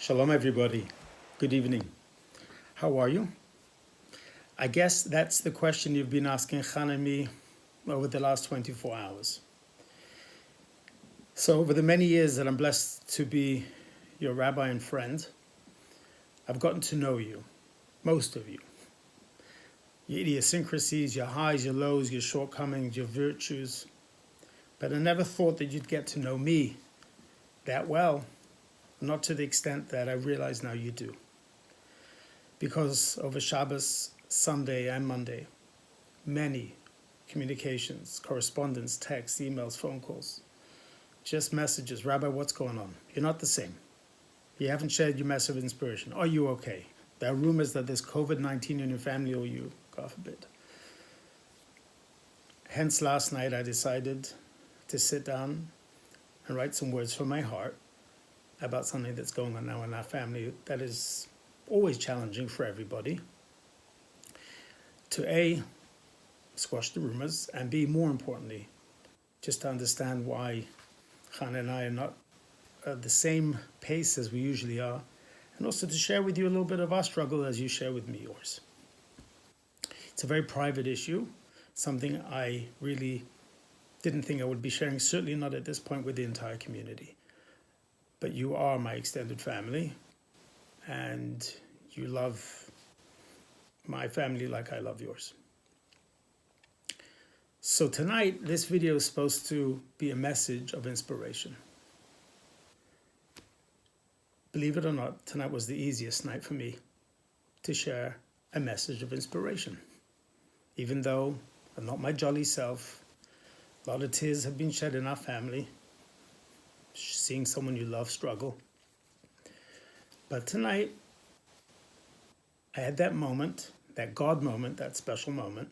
Shalom, everybody. Good evening. How are you? I guess that's the question you've been asking Khan and me over the last 24 hours. So, over the many years that I'm blessed to be your rabbi and friend, I've gotten to know you, most of you. Your idiosyncrasies, your highs, your lows, your shortcomings, your virtues. But I never thought that you'd get to know me that well, not to the extent that I realize now you do. Because over Shabbos, Sunday, and Monday, many communications, correspondence, texts, emails, phone calls, just messages. Rabbi, what's going on? You're not the same. You haven't shared your message of inspiration. Are you okay? There are rumors that there's COVID-19 in your family or you, God forbid. Hence, last night I decided to sit down and write some words from my heart about something that's going on now in our family that is always challenging for everybody. To A, squash the rumors, and B, more importantly, just to understand why Khan and I are not at the same pace as we usually are, and also to share with you a little bit of our struggle as you share with me yours. It's a very private issue, something I really didn't think I would be sharing, certainly not at this point with the entire community. But you are my extended family, and you love my family like I love yours. So tonight, this video is supposed to be a message of inspiration. Believe it or not, tonight was the easiest night for me to share a message of inspiration. Even though I'm not my jolly self, a lot of tears have been shed in our family, seeing someone you love struggle. But tonight, I had that moment, that God moment, that special moment,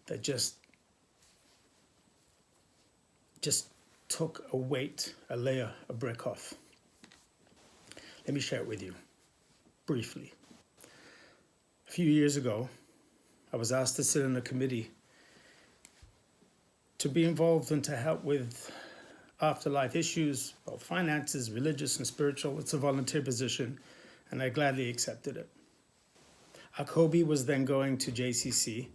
that just took a weight, a layer, a brick off. Let me share it with you briefly. A few years ago, I was asked to sit in a committee to be involved and to help with afterlife issues, both finances, religious and spiritual. It's a volunteer position, and I gladly accepted it. Akobi was then going to JCC,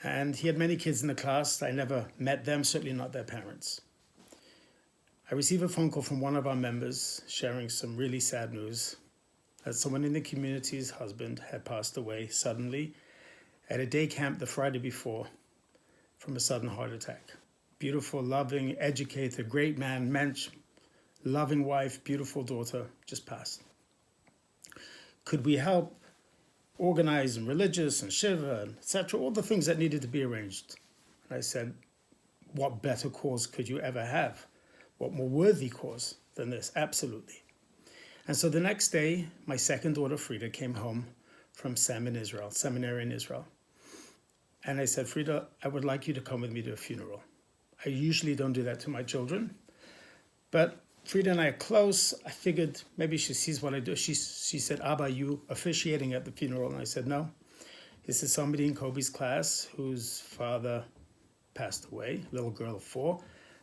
and he had many kids in the class. I never met them, certainly not their parents. I received a phone call from one of our members sharing some really sad news that someone in the community's husband had passed away suddenly at a day camp the Friday before from a sudden heart attack. Beautiful, loving, educated, great man, mensch, loving wife, beautiful daughter, just passed. Could we help organize and religious and shiva and etc., all the things that needed to be arranged? And I said, what better cause could you ever have? What more worthy cause than this? Absolutely. And so the next day, my second daughter, Frida, came home from seminary in Israel. And I said, Frida, I would like you to come with me to a funeral. I usually don't do that to my children, but Frida and I are close. I figured maybe she sees what I do. She said, Abba, are you officiating at the funeral? And I said, no. This is somebody in Kobe's class whose father passed away, a little girl of 4,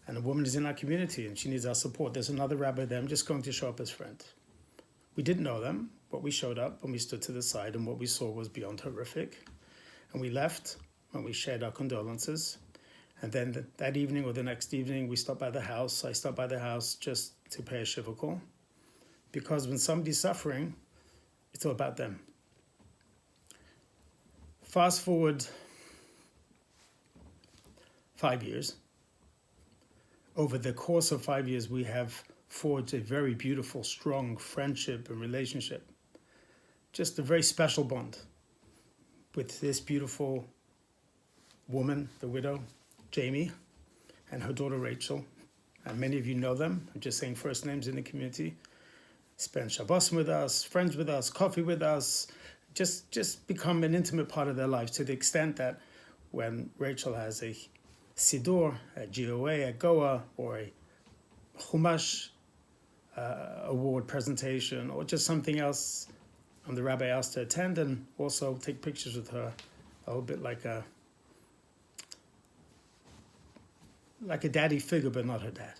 and a woman is in our community and she needs our support. There's another rabbi there. I'm just going to show up as friend. We didn't know them, but we showed up and we stood to the side, and what we saw was beyond horrific. And we left and we shared our condolences. And then that evening or the next evening, we stopped by the house. I stopped by the house just to pay a shiva call. Because when somebody's suffering, it's all about them. Fast forward 5 years. Over the course of 5 years, we have forged a very beautiful, strong friendship and relationship. Just a very special bond with this beautiful woman, the widow, Jamie, and her daughter Rachel. And many of you know them. I'm just saying first names in the community. Spend Shabbos with us, friends with us, coffee with us, just become an intimate part of their lives, to the extent that when Rachel has a Siddur, a GOA, a Goa, or a Chumash award presentation, or just something else, and the rabbi asked her to attend and also take pictures with her, a little bit like a daddy figure, but not her dad.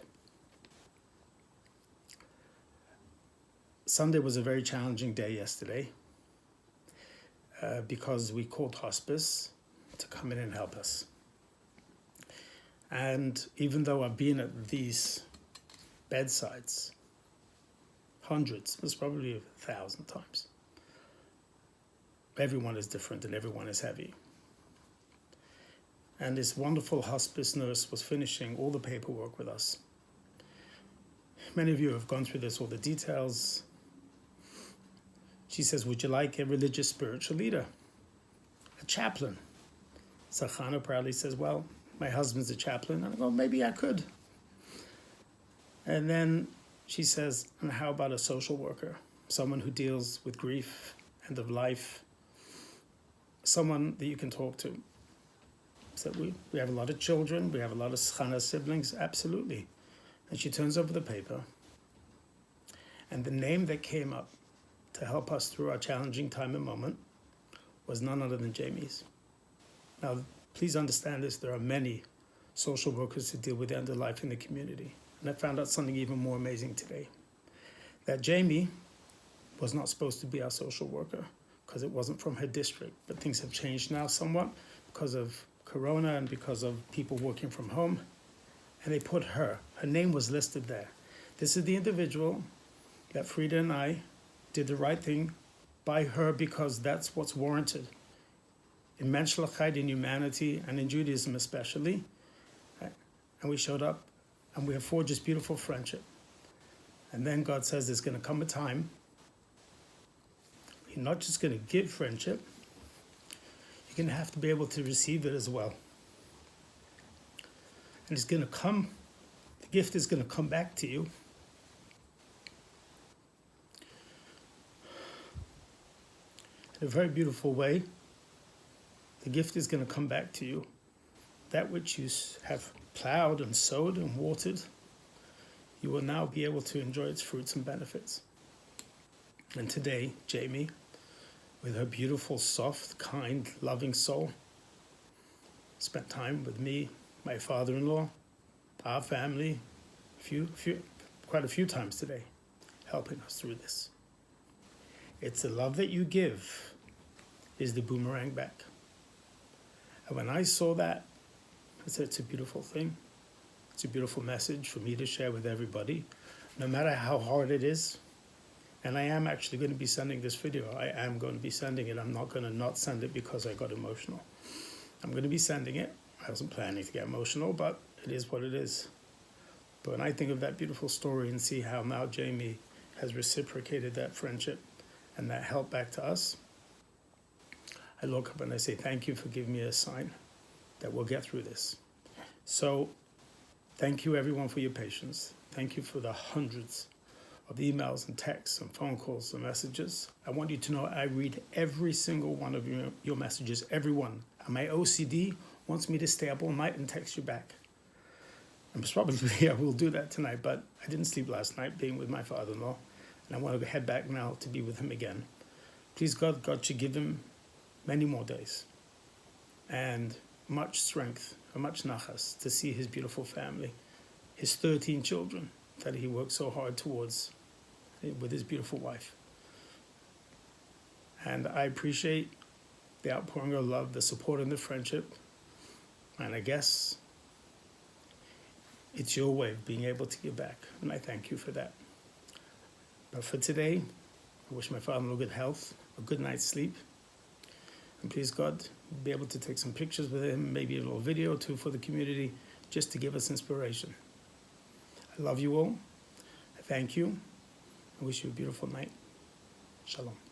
Sunday was a very challenging day yesterday because we called hospice to come in and help us. And even though I've been at these bedsides hundreds, it's probably 1,000 times, everyone is different and everyone is heavy. And this wonderful hospice nurse was finishing all the paperwork with us. Many of you have gone through this, all the details. She says, would you like a religious spiritual leader? A chaplain? So Chana proudly says, well, my husband's a chaplain. And I go, maybe I could. And then she says, and how about a social worker? Someone who deals with grief, end of life, someone that you can talk to. So we have a lot of children, we have a lot of Chana siblings, absolutely. And she turns over the paper, and the name that came up to help us through our challenging time and moment was none other than Jamie's. Now, please understand this, there are many social workers who deal with the end of life in the community. And I found out something even more amazing today, that Jamie was not supposed to be our social worker because it wasn't from her district, but things have changed now somewhat because of Corona and because of people working from home, and they put her name was listed there. This is the individual that Frida and I did the right thing by her because that's what's warranted in menschlichkeit, in humanity, and in Judaism especially. And we showed up, and we have forged this beautiful friendship. And then God says there's going to come a time you're not just going to give friendship, you're going to have to be able to receive it as well. And it's going to come, the gift is going to come back to you. In a very beautiful way, the gift is going to come back to you. That which you have plowed and sowed and watered, you will now be able to enjoy its fruits and benefits. And today, Jamie, with her beautiful, soft, kind, loving soul, spent time with me, my father-in-law, our family, quite a few times today, helping us through this. It's the love that you give is the boomerang back. And when I saw that, I said, it's a beautiful thing. It's a beautiful message for me to share with everybody, no matter how hard it is. And I am actually going to be sending this video. I am going to be sending it. I'm not going to not send it because I got emotional. I'm going to be sending it. I wasn't planning to get emotional, but it is what it is. But when I think of that beautiful story and see how now Jamie has reciprocated that friendship and that help back to us, I look up and I say, thank you for giving me a sign that we'll get through this. So thank you everyone for your patience. Thank you for the hundreds of emails and texts and phone calls and messages. I want you to know I read every single one of your messages, every one. And my OCD wants me to stay up all night and text you back. And probably I will do that tonight, but I didn't sleep last night being with my father-in-law, and I want to head back now to be with him again. Please God should give him many more days and much strength and much nachas to see his beautiful family, his 13 children that he worked so hard towards with his beautiful wife. And I appreciate the outpouring of love, the support and the friendship. And I guess it's your way of being able to give back. And I thank you for that. But for today, I wish my father-in-law good health, a good night's sleep. And please God, be able to take some pictures with him, maybe a little video or two for the community, just to give us inspiration. I love you all. I thank you. I wish you a beautiful night. Shalom.